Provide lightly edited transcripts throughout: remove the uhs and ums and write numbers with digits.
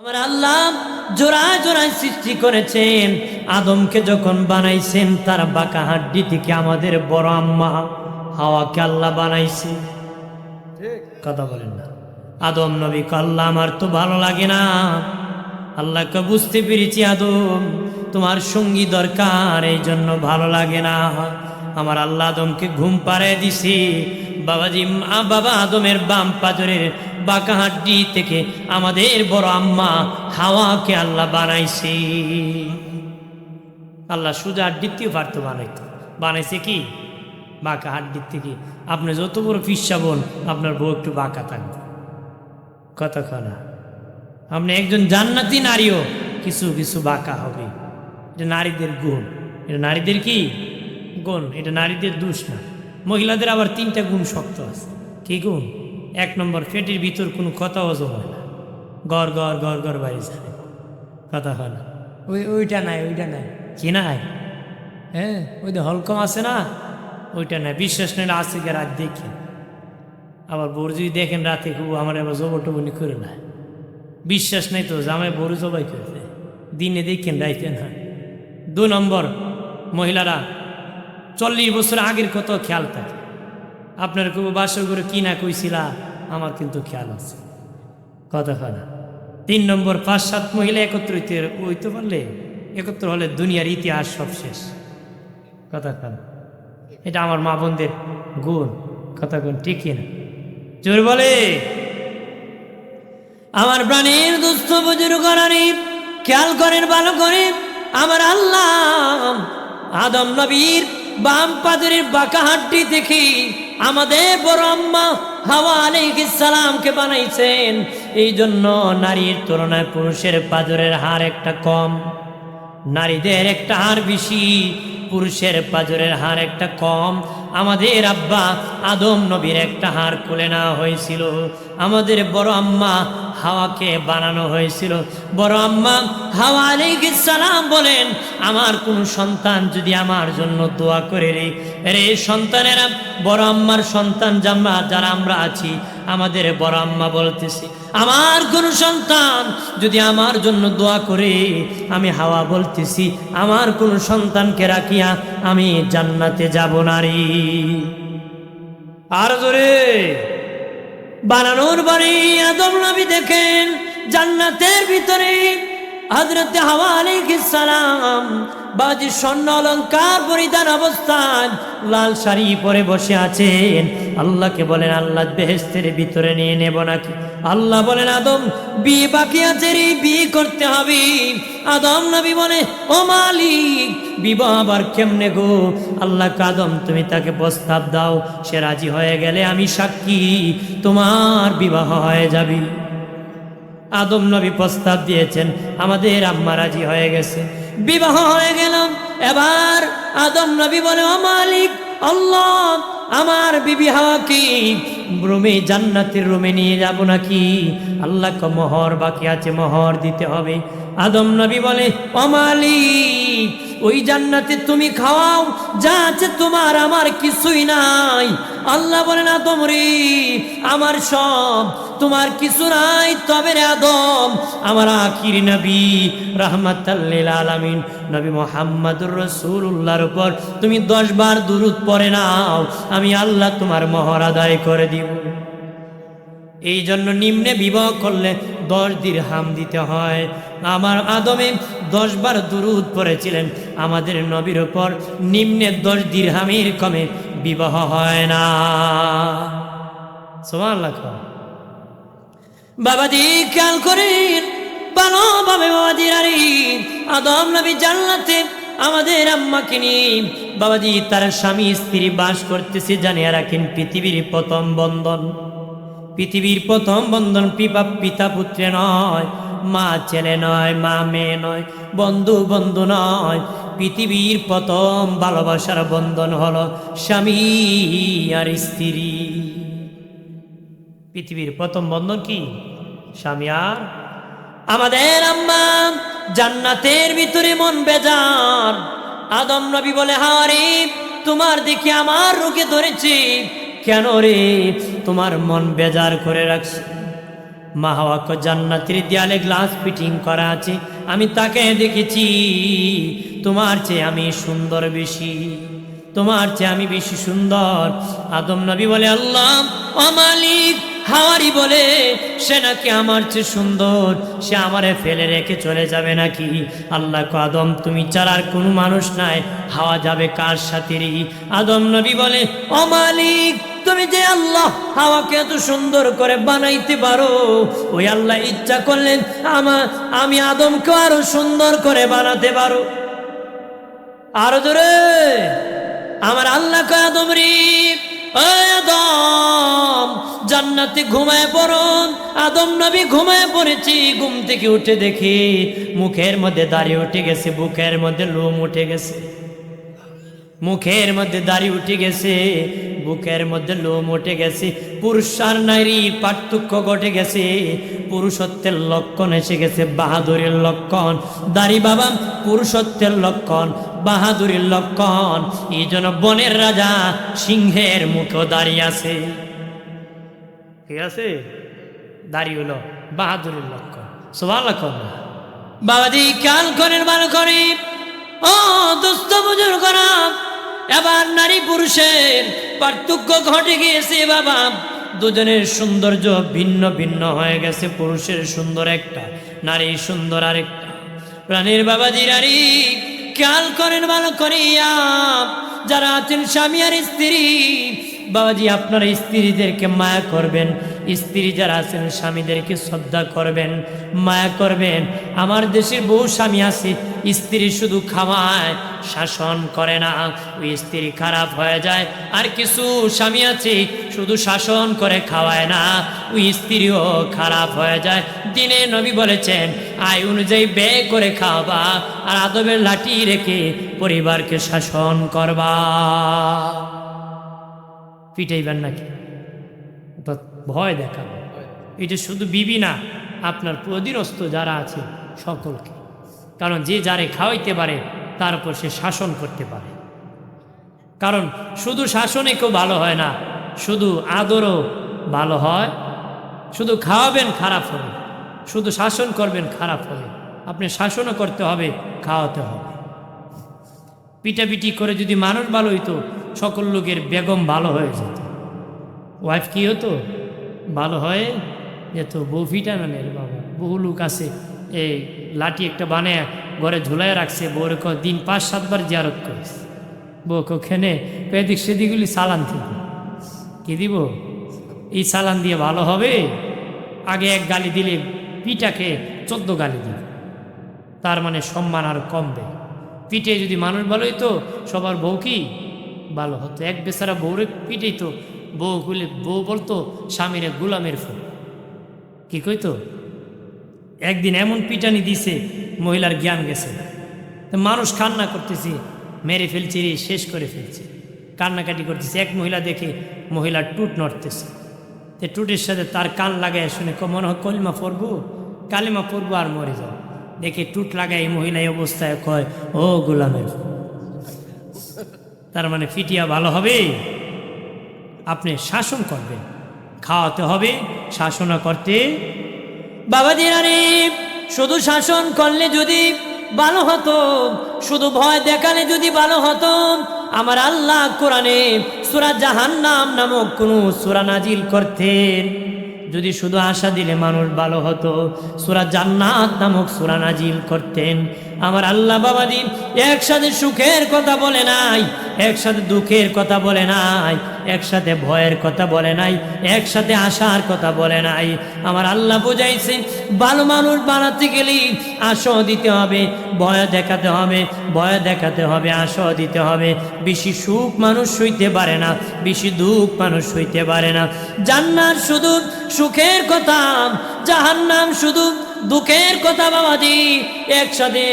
আমার আল্লাহ জোড়ায় জোড়ায় সৃষ্টি করেছেন। আদমকে যখন বানাইছেন তার বাঁকা হাড্ডি থেকে আমাদের বড় আম্মা হাওয়াকে আল্লাহ বানাইছে। কথা বলেন না। আদম নবী আল্লাহ আমার তো ভালো লাগে না। আল্লাহকে বুঝতে পেরেছি আদম তোমার সঙ্গী দরকার, এই জন্য ভালো লাগে না। আমার আল্লাহ আদমকে ঘুম পাড়ায় দিছি। বাবাজি বাবা আদমের বাম পাজরের বাঁকা হাড্ডি থেকে আমাদের বড় আম্মা হাওয়াকে আল্লাহ বানাইছে। আল্লাহ সোজা হাড্ডির থেকে পারতো বানাইছে কি বাঁকা হাড্ডির থেকে। আপনি যত বড় ফিসা বোন, আপনার বউ একটু বাঁকা থাকবে। কথা না, আপনি একজন জান্নাতি নারীও কিছু কিছু বাঁকা হবে। এটা নারীদের গুণ, এটা নারীদের কি গুণ, এটা নারীদের দোষ না। মহিলাদের আবার 3টা গুণ শক্ত আছে। কি গুণ? 1 নম্বর, পেটের ভিতর কোনো কথা হজম হয় না, গড় গড় গড় গড় বাইরে যায়, কথা হয় না। ওইটা নাই কি নাই, হ্যাঁ ওই যে হলকম আছে না, ওইটা নাই। বিশ্বাস নেই আছে কে রাত দেখি। আবার বড় যদি দেখেন রাতে খুব আমার আবার জবরটবনি করে না। বিশ্বাস নেই তো জামাই বড় জবাই করেছে, দিনে দেখেন রাইতে না। 2 নম্বর, মহিলারা 40 বছর আগের কত খেয়াল থাকে। আপনার কেউ বাসর করে কি না কইছিলা, আমার কিন্তু খেয়াল আছে, কথা হয় না। 3 নম্বর, 5-7 মহিলা একত্রিত হইতে পারলে, একত্র হলে দুনিয়ার ইতিহাস সব শেষ, কথা কন। এটা আমার মা বোনদের গুণ, কথা কন, ঠিক না? জোর বলে আমার প্রাণীর দুস্থ বুজুর্গ করানি খেয়াল করেন ভালো করে। আমার আল্লাহ আদম নবীর বাম পাজরের বাঁকা হাড্ডি দেখি আমাদের বড় আম্মা হাওয়া আলাইহিস সালামকে বানাইছেন। এই জন্য নারীর তুলনায় পুরুষের পাজরের হার একটা কম, নারীদের একটা হার বেশি, পুরুষের পাজরের হার একটা কম। আমাদের আব্বা আদম নবীর একটা হার খুলে নেওয়া হয়েছিল, আমাদের বড় আম্মা হাওয়াকে বানানো হয়েছিল। বড় আম্মা হাওয়া আলাইহিস সালাম বলেন, আমার কোন সন্তান যদি আমার জন্য দোয়া করে রে সন্তানেরা, বড় আম্মার সন্তান যারা আমরা আছি, আমাদের বড় আম্মা বলতেছি, আমার কোন সন্তান যদি আমার জন্য দোয়া করে, আমি হাওয়া বলতেছি, আমার কোন সন্তানকে রাখিয়া আমি জান্নাতে যাব নারী। আর জোরে বানানোর বাড়ি আদম নবী দেখেন জান্নাতের ভিতরে হযরত হাওয়া আলাইহিস সালাম বাজি স্বর্ণ অলংকার পরিধান অবস্থায় লাল শাড়ি পরে বসে আছেন। আল্লাহকে বলেন, আল্লাহ বেহেশতের ভিতরে নিয়ে নেব নাকি? আল্লাহ বলেন, আদম বিয়ে বাকি আছে রে, বিয়ে করতে হবে। আদম নবী বলে, ও মালিক বিবাহ আবার কেমনে গো? আল্লাহ আদম তুমি তাকে প্রস্তাব দাও, সে রাজি হয়ে গেলে আমি সাক্ষী, তোমার বিবাহ হয়ে যাবে। আদম নবী প্রস্তাব দিয়েছেন, আমাদের আম্মা রাজি হয়ে গেছে, বিবাহ হয়ে গেল। এবার আদম নবী বলে, ও মালিক আল্লাহ, আমার বিবি হাওয়াকে রুমে জান্নাতের রুমে নিয়ে যাব নাকি? আল্লাহ ক মোহর বাকি আছে, মোহর দিতে হবে। আদম নবী বলে, ও মালিক ওই জান্নাতে তুমি খাওয়াও, যা আছে তোমার, আমার কিছুই নাই। আল্লাহ বলেন, আদম রে আমার সব, তোমার কিছু নাই। তবে রে আদম, আমার আখির নবী রাহমাতাল লিল আলামিন নবী মুহাম্মদুর রাসূলুল্লাহর উপর তুমি 10 বার দুরূদ পড়ে নাও, আমি আল্লাহ তোমার মোহর আদায় করে দিব। এই জন্য নিম্নে বিবাহ করলে 10 দিরহাম দিতে হয়। আমার আদমে 10 বার দুরূদ পড়েছিলেন আমাদের নবীর উপর, নিম্নে 10 দিরহামের কমে বিবাহ হয় না। সুবহানাল্লাহ। বাবাজি খেয়াল করেন ভালোভাবে, বাবাজি আরে আদম নবী জান্নাতে আমাদের আম্মাকে নিয়ে বাবাজি তার স্বামী স্ত্রী বাস করতেছে। জানিয়ে রাখেন পৃথিবীর প্রথম বন্ধন, পৃথিবীর প্রথম বন্ধন পিতা পুত্রে নয়, মা ছেলে নয়, মা মেয়ে নয়, বন্ধু বন্ধু নয়। পৃথিবীর প্রথম ভালোবাসার বন্ধন হলো স্বামী আর স্ত্রী। পৃথিবীর প্রথম বন্ধন কি? স্বামী আর। আমাদের আম্মা জান্নাতের ভিতরে মন বেজার। আদম নবী বলে, হারে তোমার দেখে আমার রোগে ধরেছে, কেন রে তোমার মন বেজার করে রাখছে? মা হাওয়া কো জান্নাতের দেয়ালে গ্লাস ফিটিং করা আছে, আমি তাকে দেখেছি, তোমার চেয়ে আমি সুন্দর বেশি, তোমার চেয়ে আমি বেশি সুন্দর। আদম নবী বলে, আল্লাহ ও মালিক, হাওয়ারি বলে সে নাকি আমার চেয়ে সুন্দর, সে আমারে ফেলে রেখে চলে যাবে নাকি? আল্লাহ কো, আদম তুমি ছাড়া আর কোনো মানুষ নাই, হাওয়া যাবে কার সাথে রে? আদম নবী বলে, ও মালিক, তুমি যে আল্লাহ হাওয়াকে এত সুন্দর করে বানাইতে পারো, ওই আল্লাহ ইচ্ছা করলেন আমি আদমকে আরো সুন্দর করে বানাতে পারো। আরো জোরে, আমার আল্লাহ কয়, আদম রে, আদম জান্নাতে ঘুমায় পড়ো। আদম নবী ঘুমায় পড়েছি, ঘুম থেকে উঠে দেখি মুখের মধ্যে দাড়ি উঠে গেছে, বুকের মধ্যে লোম উঠে গেছে, মুখের মধ্যে দাড়ি উঠে গেছে, বুকের মধ্যে লোম উঠে গেছে। পুরুষ আর নারীর পার্থক্য ঘটে গেছে, পুরুষত্বের লক্ষণ এসে গেছে, বাহাদুরের লক্ষণ। দাড়ি বাবা পুরুষত্বের লক্ষণ, বাহাদুরের লক্ষণ। এই জন্য বনের রাজা সিংহের মুখেও দাঁড়িয়ে আছে, ঠিক আছে? দাড়ি হলো বাহাদুরের লক্ষণ। সুবহানাল্লাহ। বাবাজি খেয়াল করেন, ভালো করে, ও দোস্ত বুজুর্গরা, এবার নারী পুরুষের পার্থক্য ঘটে গিয়েছে বাবা। দুজনের সৌন্দর্য ভিন্ন ভিন্ন হয়ে গেছে, পুরুষের সুন্দর একটা, নারী সুন্দর আরেকটা। প্রাণীর বাবাজি নারী খেয়াল করেন ভালো করিয়া, যারা আছেন স্বামী আর স্ত্রী, বাবাজি আপনারা স্ত্রীদেরকে মায়া করবেন, স্ত্রী যারা আছেন স্বামীদেরকে শ্রদ্ধা করবেন, মায়া করবেন। আমার দেশের বহু স্বামী আছে, স্ত্রী শুধু খাওয়ায়, শাসন করে না, ওই স্ত্রী খারাপ হয়ে যায়। আর কিছু স্বামী আছে শুধু শাসন করে, খাওয়ায় না, ওই স্ত্রীও খারাপ হয়ে যায়। দিনে নবী বলেছেন, আয় অনুযায়ী ব্যয় করে খাওয়াবা, আর আদবের লাঠি রেখে পরিবারকে শাসন করবা। পিটাইবেন নাকি? ভয় দেখাবে। এটা শুধু বিবি না, আপনার অধীনস্থ যারা আছে সকলকে। কারণ যে যারে খাওয়াইতে পারে তার উপর সে শাসন করতে পারে। কারণ শুধু শাসনে কেউ ভালো হয় না, শুধু আদরও ভালো হয়। শুধু খাওয়াবেন খারাপ হবে, শুধু শাসন করবেন খারাপ হবে। আপনি শাসনও করতে হবে, খাওয়াতে হবে। পিটাপিটি করে যদি মানুষ ভালো হইতো, সকল লোকের বেগম ভালো হয়ে যেত, ওয়াইফ কি হতো? ভালো হয়ে যেত। বউ ফিটা না রে বাবা, বহু লোক আছে এই লাঠি একটা বানায় ঘরে ঝুলাই রাখছে, বউরে দিন 5-7 বার জিয়ারত করিস, বউকে খেনে এদিক সেদিকগুলি চালান দিব। কি দিব? এই চালান দিয়ে ভালো হবে? আগে এক গালি দিলে পিটাকে 14 গালি দিবে, তার মানে সম্মান আর কমবে। পিঠে যদি মানুষ ভালো হইতো, সবার বউ কি ভালো হতো। এক বেচারা বউরে পিটাইতো, বউ বলতো স্বামীরে গোলামের ফুল। কি কইতো? একদিন এমন পিটানি দিছে, মহিলার জ্ঞান গেছে। মানুষ কান্না করতেছে, মেরে ফেলছে রে, শেষ করে ফেলছে, কান্নাকাটি করতেছে। এক মহিলা দেখে মহিলার টুট নড়তেছে, তো টুটের সাথে তার কান লাগায় শুনে মনে হয় কলিমা পড়বো, কালিমা পড়বো আর মরে যাও। দেখে টুট লাগায় মহিলা এই অবস্থায় কয়, ও গোলামের। তার মানে ফিটিয়া ভালো হবে? আপনি শাসন করবেন, খাওয়াতে হবে, শাসন করতে। বাবাজি আরে শুধু শাসন করলে যদি ভালো হতো, শুধু ভয় দেখালে যদি ভালো হতো, আমার আল্লাহ কোরআনে সূরা জাহান্নাম নামক কোন সূরা নাজিল করতেন। যদি শুধু আশা দিলে মানুষ ভালো হতো, সূরা জান্নাত নামক সূরা নাজিল করতেন। আমার আল্লাহ বাবাজি একসাথে সুখের কথা বলে নাই, একসাথে দুঃখের কথা বলে নাই, একসাথে ভয়ের কথা বলে নাই, একসাথে আশার কথা বলে নাই। আমার আল্লাহ বুঝাইছে, ভালো মানুষ বানাতে গেলে আশাও দিতে হবে, ভয় দেখাতে হবে, ভয় দেখাতে হবে, আশাও দিতে হবে। বেশি সুখ মানুষ সইতে পারে না, বেশি দুঃখ মানুষ সইতে পারে না। জান্নাত শুধু সুখের কথা, জাহান্নাম শুধু দুঃখের কথা বাবাজি। একসাথে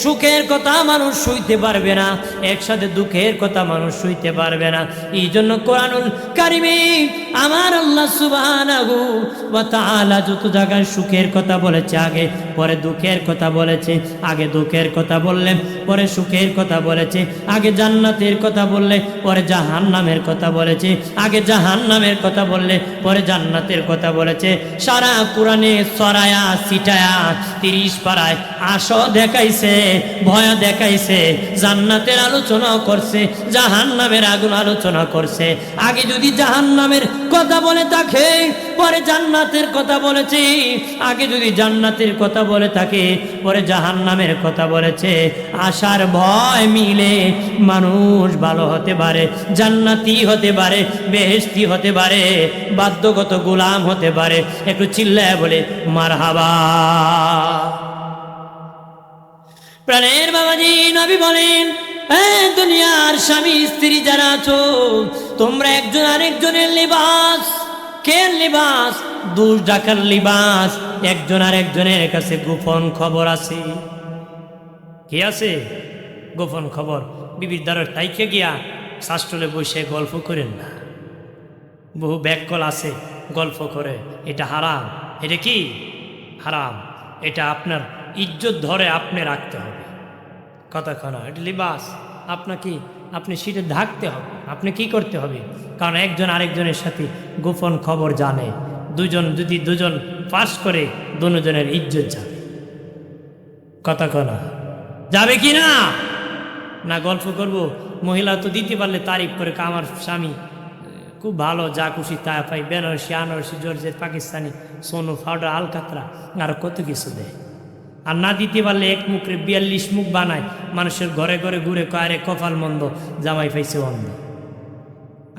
সুখের কথা মানুষ শুইতে পারবে না, একসাথে দুঃখের কথা মানুষ শুইতে পারবে না। এই জন্য কোরআনুল কারিমে আমার আল্লাহ সুবহানাহু ওয়া তাআলা যত জায়গায় সুখের কথা বলেছে আগে, পরে দুঃখের কথা বলেছে, আগে দুঃখের কথা বললেন পরে সুখের কথা বলেছে, আগে জান্নাতের কথা বললে পরে জাহান্নামের কথা বলেছে, আগে জাহান্নামের কথা বললে পরে জান্নাতের কথা বলেছে। সারা কোরআনে সরায়া সিটায়া 30 পারায় আশা দেখাইছে, ভয় দেখাইছে, জান্নাতের আলোচনা করছে, জাহান্নামের আগুন আলোচনা করছে। আগে যদি জাহান্নামের কথা বলে থাকে পরে জান্নাতের কথা বলেছে, আগে যদি জান্নাতের কথা বলে থাকে পরে জাহান্নামের কথা বলেছে। আশার ভয় মিলে মানুষ ভালো হতে পারে, জান্নাতি হতে পারে, বেহেশতি হতে পারে, বাধ্যগত গোলাম হতে পারে। একটু চিল্লায় বলে মারহাবা। প্রাণের বাবাজি নবী বলেন, দুনিয়ার স্বামী স্ত্রী যারা আছো তোমরা একজন আরেকজনের লিবাস। কে লিবাস? দোষ ঢাকার লিবাস। একজন আরেকজনের কাছে গোপন খবর আছে। কি আছে? গোপন খবর। বিবির দ্বারা তাইকে গিয়া শাস্ত্রলে বসে গল্প করেন না। বহু ব্যাককল আছে গল্প করে, এটা হারাম। এটা কি হারাম? এটা আপনার ইজ্জত ধরে আপনি রাখতে হবে। কথা কেন? এটা লিবাস। আপনাকে আপনি সেটা ঢাকতে হবে। আপনি কি করতে হবে? কারণ একজন আরেকজনের সাথে গোপন খবর জানে। যদি দুজন পাস করে দুজনের ইজ্জত যাবে। কথা কেন? যাবে কি না? না গল্প করব। মহিলা তো দিতে পারলে তারিফ করে, আমার স্বামী খুব ভালো, যা খুশি তা পাই, বেনারসি আনারসি জর্জেট পাকিস্তানি সোনু পাউডার আলকাতরা আর কত কিছু দেয়। আর না দিতে পারলে এক মুখে 42 মুখ বানায়, মানুষের ঘরে ঘরে ঘুরে কয়ারে কপাল মন্দ, জামাই পাইছে অন্ধ।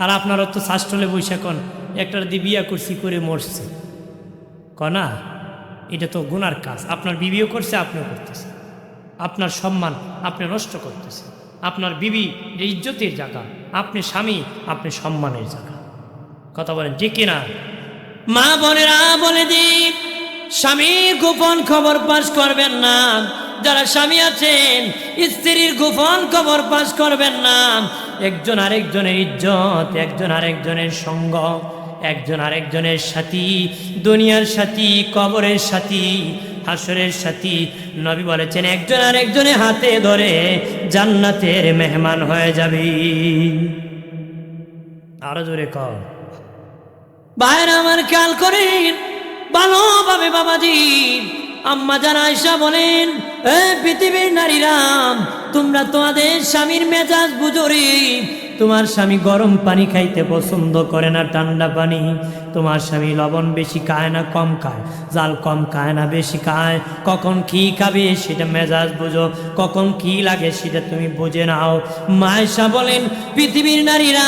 আর আপনারা তো শাস্ত্রলে বৈশা কন একটার দিয়ে বিয়া করছি করে মরছে কনা। এটা তো গুনার কাজ। আপনার বিবিও করছে, আপনিও করতেছে। আপনার সম্মান আপনি নষ্ট করতেছে। আপনার বিবি ইজ্জতের জায়গা, আপনি স্বামী আপনি সম্মানের জায়গা। কথা বলেন ঠিক কিনা? মা বোনেরা বলে দিই, স্বামীর গোপন খবর পাস করবেন না। যারা স্বামী আছেন স্ত্রীর গোপন খবর পাস করবেন না। একজন আরেকজনের ইজ্জত, একজন আরেকজনের সঙ্গ, একজন আরেকজনের সাথী, দুনিয়ার সাথী, কবরের সাথী, হাসরের সাথী। নবী বলেছেন একজন আরেকজনের হাতে ধরে জান্নাতের মেহমান হয়ে যাবে। আরো জোরে কর। ভাইরা আমার খেয়াল করেন ভালোভাবে বাবাজি। আম্মা জান আয়েশা বলেন, পৃথিবীর নারীরা তোমরা তোমাদের স্বামীর মেজাজ বুঝো রে। তোমার স্বামী গরম পানি খাইতে পছন্দ করে না ঠান্ডা পানি। তোমার স্বামী লবণ বেশি খায় না কম খায়, জাল কম খায় না বেশি খায়। কখন কি খাবে সেটা মেজাজ বুঝো, কখন কি লাগে সেটা তুমি বুঝে নাও। মায়েশা বলেন পৃথিবীর নারীরা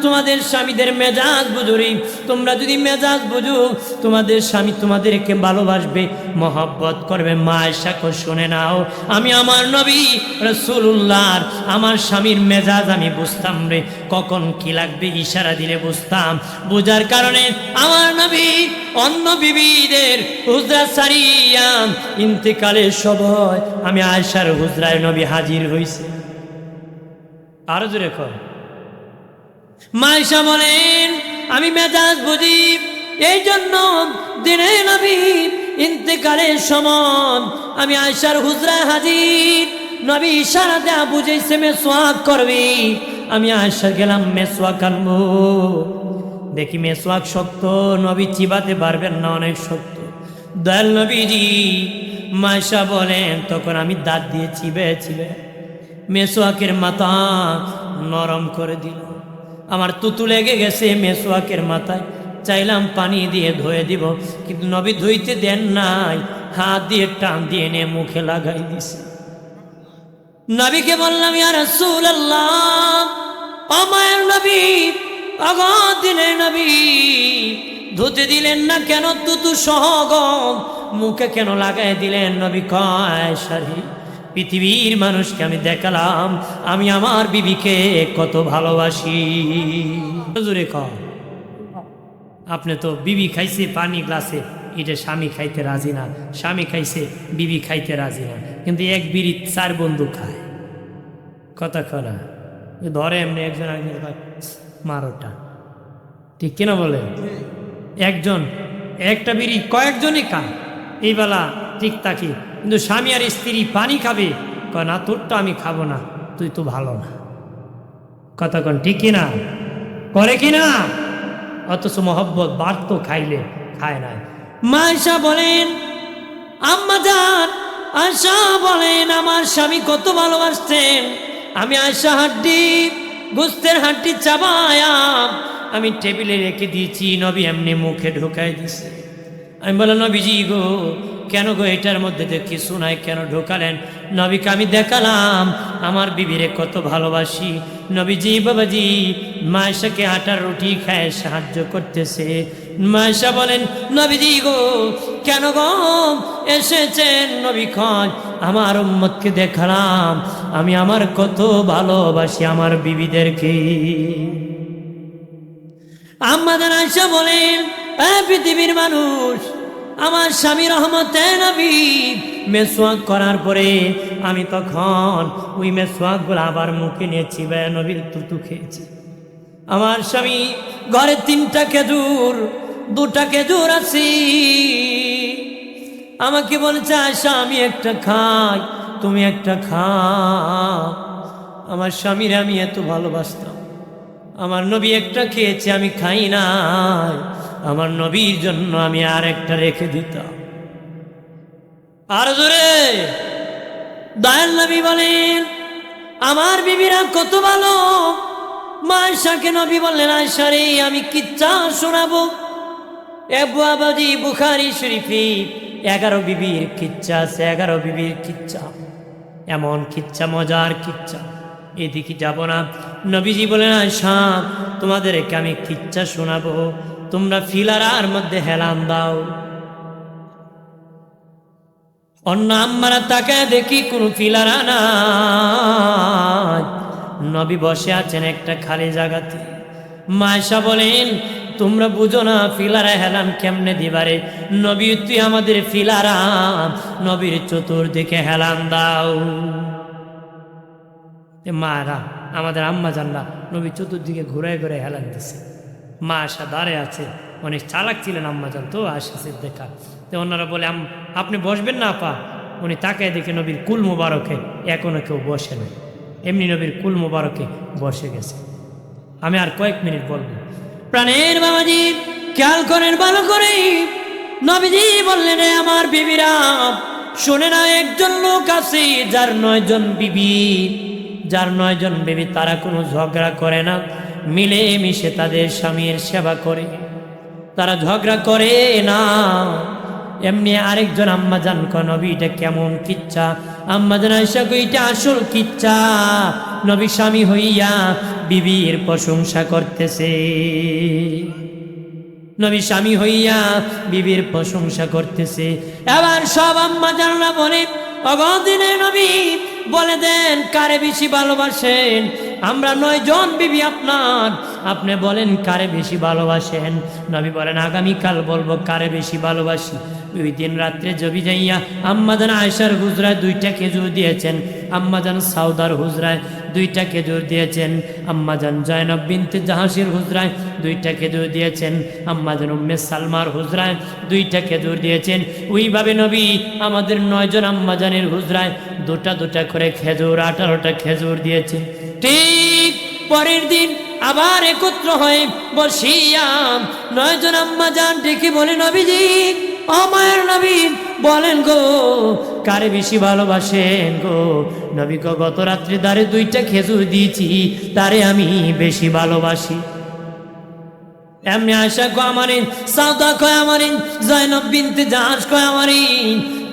তোমাদের স্বামীদের মেজাজ বুঝো রে। তোমরা যদি মেজাজ বুঝো তোমাদের স্বামী তোমাদেরকে ভালোবাসবে, মহব্বত করবে। মায়েশাকে শুনে নাও, আমি আমার নবী রাসূলুল্লাহর আমার স্বামীর মেজাজ আমি বুঝতাম রে। কখন কি লাগবে ইশারা দিলে বুঝতাম। বোঝার কারণে আমার নবী অন্য বিবিদের হুজরা সারিয়া ইন্তেকালের সময় আমি আয়েশার হুজরায় নবী হাজির হইছে। আরো জোরে কর। মায়েশা বলেন আমি মেজাজ বুঝি, এই জন্য দিনে নবী ইন্তেকালের সময় আমি আয়েশার হুজরায় হাজির। নবী ইশারা দেয়া বুঝেছে মেসওয়াক করবি। আমি আয়েশা গেলাম মেসওয়াক আনবো। দেখি মেসওয়াক শক্ত, নবী চিবাতে পারবেন না, অনেক শক্ত। দয়াল নবীজি মায়েশা বলেন তখন আমি দাঁত দিয়ে চিবে চিবে মেসওয়াকের মাথা নরম করে দিল। আমার তুতু লেগে গেছে মেসওয়াকের মাথায়। চাইলাম পানি দিয়ে ধুয়ে দিব, কিন্তু নবী ধুইতে দেন নাই, হাত দিয়ে টান দিয়ে নিয়ে মুখে লাগাই দিছে। নবীকে বললাম ইয়া রাসূলুল্লাহ, ও মায়ের নবী, দিনের নবী ধুতে দিলেন না কেন? তুতু সহ মুখে কেন লাগাই দিলেন? নবী কয় সারি পৃথিবীর মানুষকে আমি দেখালাম আমি আমার বিবিকে কত ভালোবাসি। জোরে কর। আপনি তো বিবি খাইছে পানি গ্লাসে, এটা স্বামী খাইতে রাজি না। স্বামী খাইছে বিবি খাইতে রাজি না। কিন্তু এক বিড়ি 4 বন্ধু খায়। কথা কনা ধরে এমনি একজন একজন মারোটা, ঠিক কিনা বলে? একজন একটা বিড়ি কয়েকজনই খায় এই বেলা ঠিক থাকি, কিন্তু স্বামী আর স্ত্রী পানি খাবে, কয় না তোরটা আমি খাবো না, তুই তো ভালো না। কথা কন ঠিক কিনা? করে কিনা? অথচ মহব্বত বাড়তো, খাইলে খায় নাই। মা আয়েশা বলেন, আম্মা জান আয়েশা বলেন আমার স্বামী কত ভালোবাসতেন। আমি আয়েশা হাড্ডি গোস্তের হাড্ডি চাবায়া আমি টেবিলে রেখে দিয়েছি, নবী এমনি মুখে ঢোকাই দিছে। আমি বললাম নবীজি গো কেন গো, এটার মধ্যে তো কিছু নাই, কেন ঢোকালেন? নবীকে আমি দেখালাম আমার বিবিরে কত ভালোবাসি। নবীজি বাবাজি মা আয়েশাকে আটার রুটি খায় সাহায্য করতেছে। মা আয়েশা বলেন নবীজি গো কেন গো এসেছেন? নবী কয় আমার উম্মতকে দেখালাম আমি আমার কত ভালোবাসি আমার বিবিদেরকে। আম্মা জান আয়েশা বলেন পৃথিবীর মানুষ, আমার স্বামী রহমতে নবী মেসওয়াক করার পরে আমি তখন ওই মেসওয়াকগুলো আবার মুখে নিয়ে চিবায় নবীর তুতু খেয়েছি। আমার স্বামী ঘরে 3টা খেজুর 2টা খেজুর আছে, আমাকে বলেছে আয়েশা আমি একটা খাই তুমি একটা খাও। আমার স্বামীর আমি এত ভালোবাসতাম, আমার নবী একটা খেয়েছে আমি খাই নাই, আমার নবীর জন্য আমি আর একটা রেখে দিতাম। আর জোরে দয়াল নবী বলেন আমার বিবিরা কত ভালো। মা আয়েশাকে নবী বললেন আয়েশা রে আমি কিচ্ছা শোনাবো। আবুয়াবাদি বুখারী শরীফে 11 বিবির কিচ্ছা আছে, 11 বিবির কিচ্ছা, এমন কিচ্ছা মজার কিচ্ছা, এদিকে যাব না। নবীজি বলেন আয়েশা তোমাদেরকে আমি কিচ্ছা শোনাবো, তোমরা ফিলারার মধ্যে হেলান দাও। অন্য আম্মারা তাকায় দেখি কোনো ফিলারা নাই, নবী বসে আছেন একটা খালি জায়গাতে। মা আয়েশা বলেন তোমরা বুঝো না ফিলারা হেলান কেমনে দিবারে, নবী তুই আমাদের ফিলারা, নবীর চতুর্দিকে হেলান দাও। মারা আমাদের আম্মা জানলা নবী চতুর্দিকে ঘুরায় ঘুরে হেলান দিছে। মা আয়েশা দাঁড়িয়ে আছে, অনেক চালাক ছিলেন আম্মা জান তো আসছে দেখা। তো ওনারা বলে আপনি বসবেন না আপা? উনি তাকায় দেখে নবীর কুল মুবারকে এখনো কেউ বসে না, এমনি নবীর কুল মুবারকে বসে গেছে। আমি আর কয়েক মিনিট বলবো। প্রাণের বাবাজি খেয়াল করেন ভালো করে, নবীজি বললেন আমার বিবিরা শোনে না, একজন লোক আছে যার 9 জন বিবি, যার 9 জন বিবি তারা কোনো ঝগড়া করে না, মিলে মিশে তাদের স্বামীর সেবা করে, তারা ঝগড়া করে না। এমনি আরেকজন আম্মা জান কয় নবী এটা কেমন কিচ্ছা? আম্মা জান আয়েশা কয় এটা আসল কিচ্ছা, নবী স্বামী হইয়া বিবির প্রশংসা করতেছে, নবী স্বামী হইয়া বিবির প্রশংসা করতেছে। এবার সব আম্মা জানরা বলে অগদিনে নবী বলে দেন কারে বেশি ভালোবাসেন? আমরা 9 জন বিবি আপনার, আপনি বলেন কারে বেশি ভালোবাসেন? নবী বলেন আগামীকাল বলবো কারে বেশি ভালোবাসি। ওই দিন রাত্রে জবি যাইয়া আম্মাজান আয়েশার হুজরায় 2টা খেজুর দিয়েছেন, আম্মাজান সাউদার হুজরায় 2টা খেজুর দিয়েছেন, আম্মাজান জয়নব বিনতে জাহাসের হুজরায় 2টা খেজুর দিয়েছেন, আম্মাজান উম্মে সালমার হুজরায় 2টা খেজুর দিয়েছেন। ওইভাবে নবী আমাদের 9 জন আম্মাজানের হুজরায় 2টা করে খেজুর 18টা খেজুর দিয়েছেন। ঠিক পরের দিন আবার একত্র হয়ে বসিয়া 9 জন আম্মাজান ডেকে বলে নবীজি ও মায়ের নবী বলেন গো কারে বেশি ভালোবাসেন গো? নবী গো গত রাত্রে দ্বারে 2টা খেজুর দিয়েছি, তারে আমি বেশি ভালোবাসি। এমনি আয়েশা কয় আমারে, সাউদা কয় আমারে, জয়নব বিনতে জাহাজ কয় আমারে।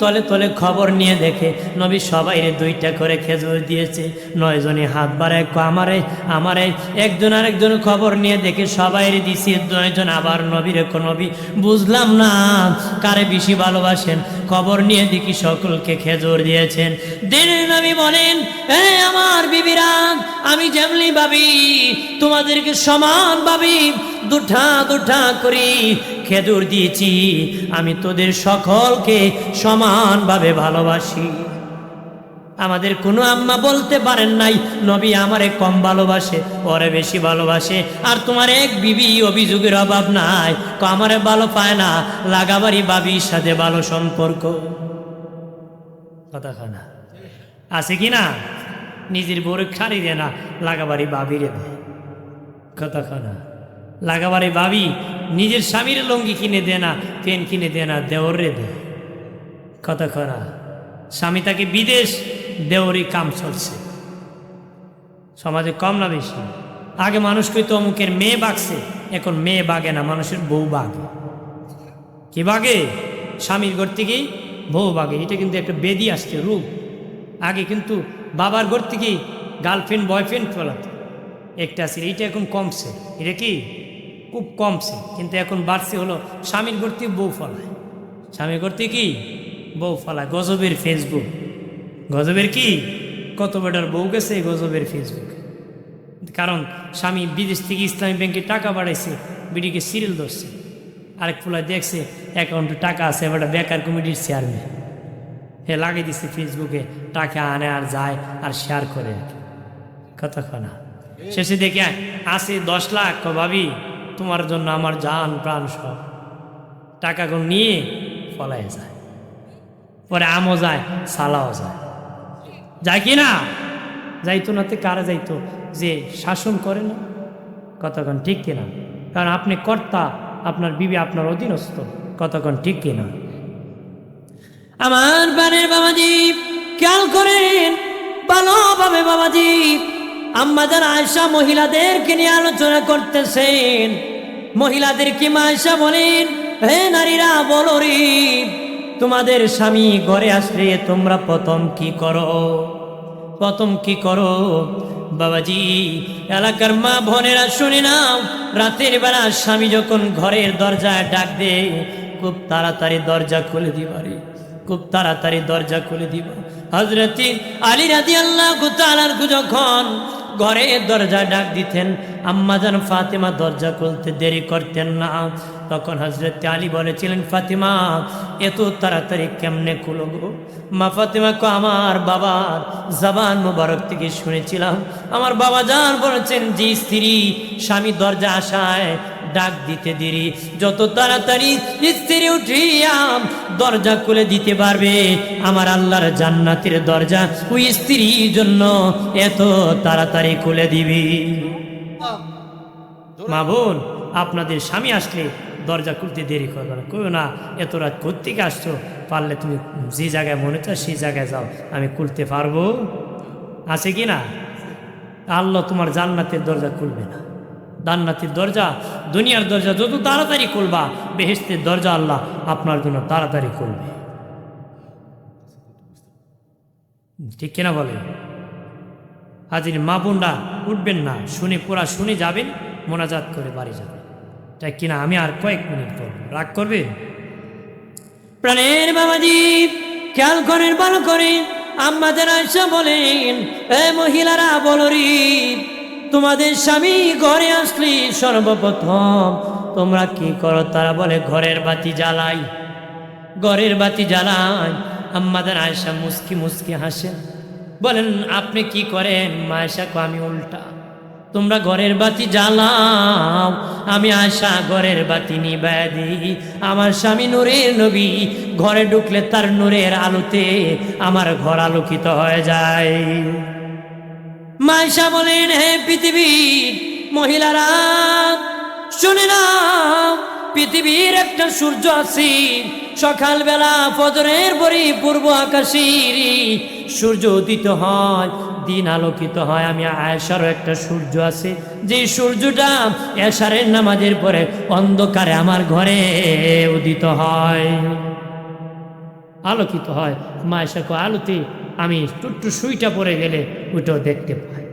তলে তলে খবর নিয়ে দেখে নবী সবাইরে 2টা করে খেজুর দিয়েছে। 9 জনে হাত বাড়ায় কয় আমারে আমারে, একজন আরেকজন খবর নিয়ে দেখে সবাইরে দিছে 9 জন। আবার নবীরে কো নবী বুঝলাম না কারে বেশি ভালোবাসেন? খবর নিয়ে দেখি সকলকে খেজুর দিয়েছেন। দিনের নবী বলেন এ আমার বিবিরা আমি যেমনি ভাবি তোমাদেরকে সমান ভাবি, 2টা করি খেজুর দিয়েছি, আমি তোদের সকলকে সমানভাবে ভালোবাসি। আমাদের কোনো আম্মা বলতে পারেন নাই নবী আমারে কম ভালোবাসে, ওরে বেশি ভালোবাসে, আর তোমার এক বিবি অভিযোগের অভাব নাই, আমারে ভালো পায় না, লাগাবাড়ি বাবির সাথে ভালো সম্পর্ক। কথা খানা আছে কি না? নিজের বউরে খাড়ি দেয় না, লাগাবাড়ি বাবিরে দেয়। কথা খানা লাগাবাড়ি বাবি নিজের স্বামীর লঙ্গি কিনে দেয় না, পেন কিনে দেয় না, দেওরে দেয়। কথা খানা স্বামী তাকে বিদেশ, দেওরই কাম চলছে। সমাজে কম না বেশি? আগে মানুষ কইতো অমুকের মেয়ে বাগছে, এখন মেয়ে বাগে না, মানুষের বউ বাগে। কি বাগে? স্বামীর ঘর থেকেই বউ বাগে। এটা কিন্তু একটা বেদি আসছে, রূপ। আগে কিন্তু বাবার ঘর থেকেই গার্লফ্রেন্ড বয়ফ্রেন্ড ফেলাতো একটা আছে, এইটা এখন কমছে। এটা কি খুব কমছে, কিন্তু এখন বাড়ছে হলো স্বামীর ঘর থেকে বউ ফলায়। স্বামীর ঘর থেকে কি বউ ফলায়। গজবের ফেসবুক, গজবের কি কত বেটার বউ গেছে গজবের ফেসবুক। কারণ স্বামী বিদেশ থেকে ইসলামী ব্যাংকে টাকা বাড়াইছে, বিডিকে সিরিয়াল ধরছে, আরেক ফুলায় দেখছে অ্যাকাউন্টে টাকা আছে, এবার বেকার কমিটির চেয়ারম্যান, হে লাগিয়ে দিচ্ছে ফেসবুকে, টাকা আনে আর যায় আর শেয়ার করে। কতক্ষণ শেষে দেখে আসে 10 লাখ, ভাবি তোমার জন্য আমার জান প্রাণ সব, টাকাগুলো নিয়ে ফলাই যায়। পরে আমও যায়, সালাও যায়। যায় কি না? যাইতো নাতে কারা যাইতো? যে শাসন করে না। কতক্ষণ ঠিক কিনা? কারণ আপনি কর্তা, আপনার বিবি আপনার অধীনস্থ। কতক্ষণ ঠিক কিনা? আমার বানের বাবাজি খেয়াল করেন ভালোভাবে বাবাজি। আম্মাজান আয়েশা মহিলাদেরকে নিয়ে আলোচনা করতেছেন। মহিলাদেরকে মা আয়েশা বলেন, হে নারীরা বলো রে, তোমাদের স্বামী ঘরে আসলে তোমরা প্রথম কি করো? প্রথম কি করো বাবাজি? এলাকার মা বোনেরা শুনে নাও, রাতের বেলা স্বামী যখন ঘরের দরজায় ডাক দে, খুব তাড়াতাড়ি দরজা খুলে দিবারে, খুব তাড়াতাড়ি দরজা খুলে দিবা। হযরত আলী রাদিয়াল্লাহু তাআলা যখন ঘরের দরজা ডাক দিতেন, আম্মাজান ফাতেমা দরজা খুলতে দেরি করতেন না। তখন হযরত আলী বলেছিলেন, ফাতেমা এত তাড়াতাড়ি কেমনে খুলো গো? মা ফাতেমা কো, আমার বাবার জবান মোবারক থেকে শুনেছিলাম, আমার বাবা জান বলেছেন যে স্ত্রী স্বামী দরজা আসায় ডাক দিতে দেরি, যত তাড়াতাড়ি স্ত্রী উঠিয়া দরজা খুলে দিতে পারবে, আমার আল্লাহর জান্নাতের দরজা ওই স্ত্রীর জন্য এত তাড়াতাড়ি খুলে দিবি। মা বোন, আপনাদের স্বামী আসলে দরজা খুলতে দেরি করবে না। কেউ না এত রাত কোত্থেকে আসছো, পারলে তুমি যে জায়গায় মনে চায় সেই জায়গায় যাও, আমি খুলতে পারবো। আছে কি না? আল্লাহ তোমার জান্নাতের দরজা খুলবে না। জান্নাতের দরজা, দুনিয়ার দরজা যত তাড়াতাড়ি খুলবা, বেহেশতের দরজা আল্লাহ আপনার জন্য তাড়াতাড়ি খুলবে। ঠিক কিনা বলে? হাজির মা বোনরা উঠবেন না, শুনে পুরা শুনে যাবেন, মোনাজাত করে বাড়ি যাবেন। তাই কিনা? আমি আর কয়েক মিনিট পর রাগ করবে? প্রাণের বাবাজি খেয়াল করেন, ভালো করে। আম্মাজান আয়েশা বলেন, এ মহিলারা বলো রে, তোমাদের স্বামী ঘরে আসলে সর্বপ্রথম তোমরা কি করো? তারা বলে, ঘরের বাতি জ্বালাই, ঘরের বাতি জ্বালাই। আম্মাজান আয়েশা মুস্কি মুস্কি হাসেন, বলেন, আপনি কি করেন? মা আয়েশা কো, আমি উল্টা, তোমরা ঘরের বাতি জ্বালাও, আমি আয়েশা ঘরের বাতি নিভায়া দিই। আমার স্বামী নূরের নবী, ঘরে ঢুকলে তার নূরের আলোতে আমার ঘর আলোকিত হয়ে যায়। মা আয়েশা বলেন, হে পৃথিবীর মহিলারা শুনে নাও, পৃথিবীর একটা সূর্য আছে, সকালবেলা ফজরের পরে পূর্ব আকাশের সূর্য উদিত হয়, দিন আলোকিত হয়। আমি আয়েশারও একটা সূর্য আছে, যে সূর্যটা এশারের নামাজের পরে অন্ধকারে আমার ঘরে উদিত হয়, আলোকিত হয়। মা আয়েশা কো, আলোতে আমি টুট্টু সুইটা পড়ে গেলে ওইটাও দেখতে পাই।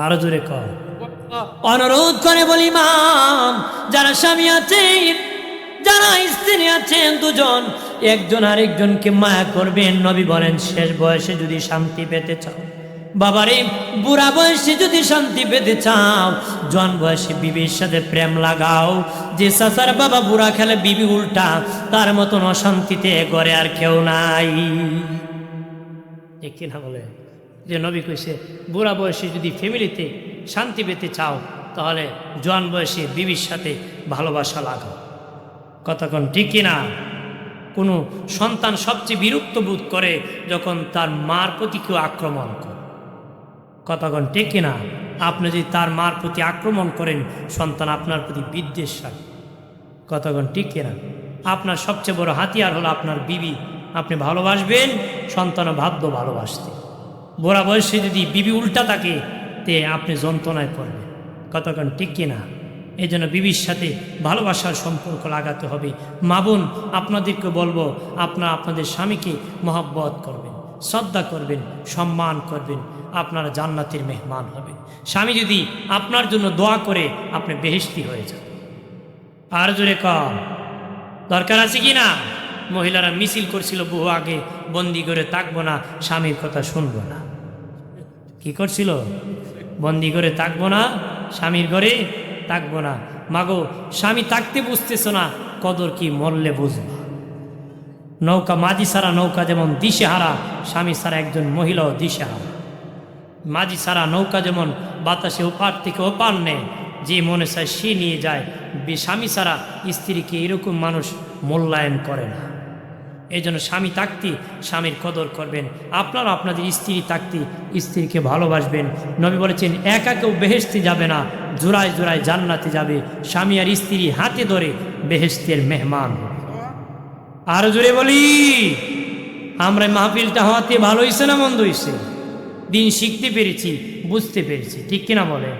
আরো জোরে কর। অনুরোধ করে বলি, মা, যারা স্বামী আছে, যারা স্ত্রী আছেন, দুজন একজন আরেকজনকে মায়া করবেন। নবী বলেন, শেষ বয়সে যদি শান্তি পেতে চাও, বাবারে বুড়া বয়সে যদি শান্তি পেতে চাও, জোয়ান বয়সে বিবির সাথে প্রেম লাগাও। যে চাচার বাবা বুড়া খেলে বিবি উল্টা, তার মতন অশান্তিতে ঘরে আর কেউ নাই। ঠিক কিনা বলে? যে নবী কইছে বুড়া বয়সে যদি ফ্যামিলিতে শান্তি পেতে চাও তাহলে জোয়ান বয়সে বিবির সাথে ভালোবাসা লাগাও। কতক্ষণ ঠিক কিনা? কোনো সন্তান সবচেয়ে বিরক্ত বোধ করে যখন তার মার প্রতি কেউ আক্রমণ করে। কতক্ষণ ঠিক কিনা? আপনি যদি তার মার প্রতি আক্রমণ করেন সন্তান আপনার প্রতি বিদ্বেষ রাখে। কতক্ষণ ঠিক কিনা? আপনার সবচেয়ে বড় হাতিয়ার হলো আপনার বিবি। আপনি ভালোবাসবেন, সন্তানও বাধ্য ভালোবাসতে। বুড়া বয়সে যদি বিবি উল্টা থাকে তে আপনি যন্ত্রণায় পড়বেন। কতক্ষণ ঠিক কিনা? এই জন্য বিবির সাথে ভালোবাসার সম্পর্ক লাগাতে হবে। মা বোন, আপনাদেরকে বলবো আপনাদের স্বামীকে মহব্বত করবেন, শ্রদ্ধা করবেন, সম্মান করবেন, আপনারা জান্নাতের মেহমান হবেন। স্বামী যদি আপনার জন্য দোয়া করে আপনি বেহেশতি হয়ে যান। আর জোরে কম দরকার আছে কি না? মহিলারা মিছিল করছিল বহু আগে, বন্দি করে থাকবো না, স্বামীর কথা শুনবো না। কি করছিল? বন্দি করে থাকবো না, স্বামীর ঘরে থাকবো না। মাগো, স্বামী থাকতে বুঝতেছ না, কদর কি মরলে বুঝবো। নৌকা মাঝি ছাড়া নৌকা যেমন দিশেহারা, স্বামী ছাড়া একজন মহিলাও দিশেহারা। মাঝি ছাড়া নৌকা যেমন বাতাসে ওপার থেকে ওপার নেয়, যে মনে চায় সে নিয়ে যায়। স্বামী ছাড়া স্ত্রীকে এরকম মানুষ মূল্যায়ন করে না। এই জন্য স্বামী থাকতে স্বামীর কদর করবেন, আপনারা আপনাদের স্ত্রী থাকতে স্ত্রীকে ভালোবাসবেন। নবী বলেছেন একা কেউ বেহেশতে যাবে না, জোড়ায় জোড়ায় জান্নাতে যাবে। স্বামী আর স্ত্রী হাতে ধরে বেহেশতের মেহমান। আরো জোরে বলি, আমরা মাহফিলটা হওয়াতে ভালো হয়েছে না মন্দ হয়েছে? দিন শিখতে পেরেছি, বুঝতে পেরেছি, ঠিক কিনা বলেন?